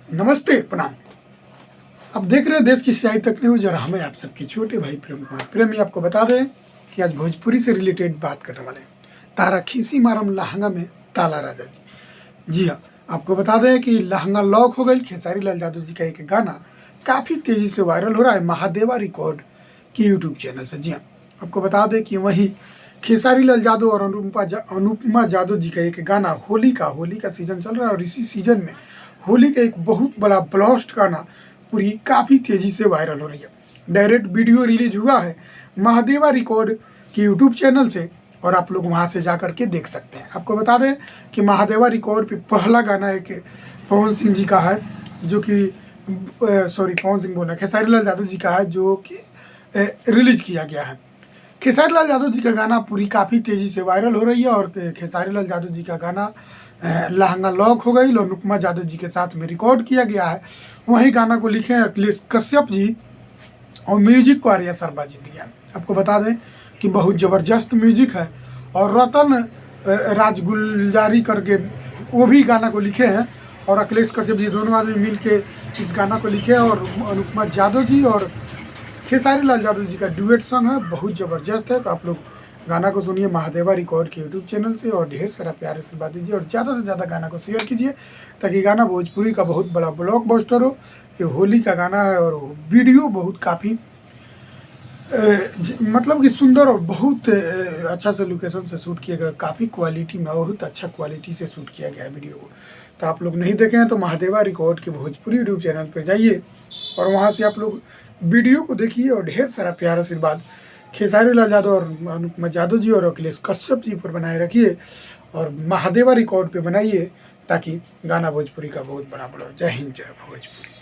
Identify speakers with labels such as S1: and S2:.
S1: नमस्ते, प्रणाम। अब देख रहे हैं देश की स्याही तक न्यूज और हमें आप सबके छोटे भाई प्रेम कुमार प्रेमी आपको बता दें कि आज भोजपुरी से रिलेटेड बात करने वाले हैं। तारा खीसी मारम लहंगा में ताला राजा जी। जी हाँ, आपको बता दें कि लहंगा लॉक हो गई। खेसारी लाल यादव जी का एक गाना काफ़ी तेज़ी से वायरल हो रहा है महादेवा रिकॉर्ड की यूट्यूब चैनल से। जी हाँ, आपको बता दें कि वहीं खेसारी लाल यादव और अनुपमा यादव जी का एक गाना होली का सीज़न चल रहा है और इसी सीज़न में होली का एक बहुत बड़ा ब्लास्ट गाना पूरी काफ़ी तेज़ी से वायरल हो रही है। डायरेक्ट वीडियो रिलीज हुआ है महादेवा रिकॉर्ड के यूट्यूब चैनल से और आप लोग वहां से जा कर के देख सकते हैं। आपको बता दें कि महादेवा रिकॉर्ड पे पहला गाना एक पवन सिंह जी का है जो कि पवन सिंह बोला खेसारी लाल यादव जी का है जो कि रिलीज किया गया है। खेसारी लाल यादव जी का गाना पूरी काफ़ी तेज़ी से वायरल हो रही है और खेसारी लाल यादव जी का गाना लहंगा लॉक हो गई और अनुपमा यादव जी के साथ में रिकॉर्ड किया गया है। वही गाना को लिखे हैं अखिलेश कश्यप जी और म्यूजिक को आर्या शर्मा जी दिया। आपको बता दें कि बहुत ज़बरदस्त म्यूजिक है और रतन राजगुलजारी करके वो भी गाना को लिखे हैं और अखिलेश कश्यप जी दोनों आदमी मिल के इस गाना को लिखे हैं और अनुपमा यादव जी और खेसारी लाल यादव जी का ड्यूएट सॉन्ग है, बहुत ज़बरदस्त है। तो आप लोग गाना को सुनिए महादेवा रिकॉर्ड के यूट्यूब चैनल से और ढेर सारा प्यार आशीर्वाद दीजिए और ज़्यादा से ज़्यादा गाना को शेयर कीजिए ताकि गाना भोजपुरी का बहुत बड़ा ब्लॉकबस्टर हो। ये होली का गाना है और वीडियो बहुत काफ़ी मतलब कि सुंदर और बहुत अच्छा से लोकेशन से शूट किया गया, काफ़ी क्वालिटी में बहुत अच्छा क्वालिटी से शूट किया गया है वीडियो को। तो आप लोग नहीं देखे हैं तो महादेवा रिकॉर्ड के भोजपुरी यूट्यूब चैनल पर जाइए और वहाँ से आप लोग वीडियो को देखिए और ढेर सारा प्यार आशीर्वाद खेसारी लाल यादव और अनुपमा यादव जी और अखिलेश कश्यप जी पर बनाए रखिए और महादेवा रिकॉर्ड पे बनाइए ताकि गाना भोजपुरी का बहुत बड़ा जय हिंद जय भोजपुरी।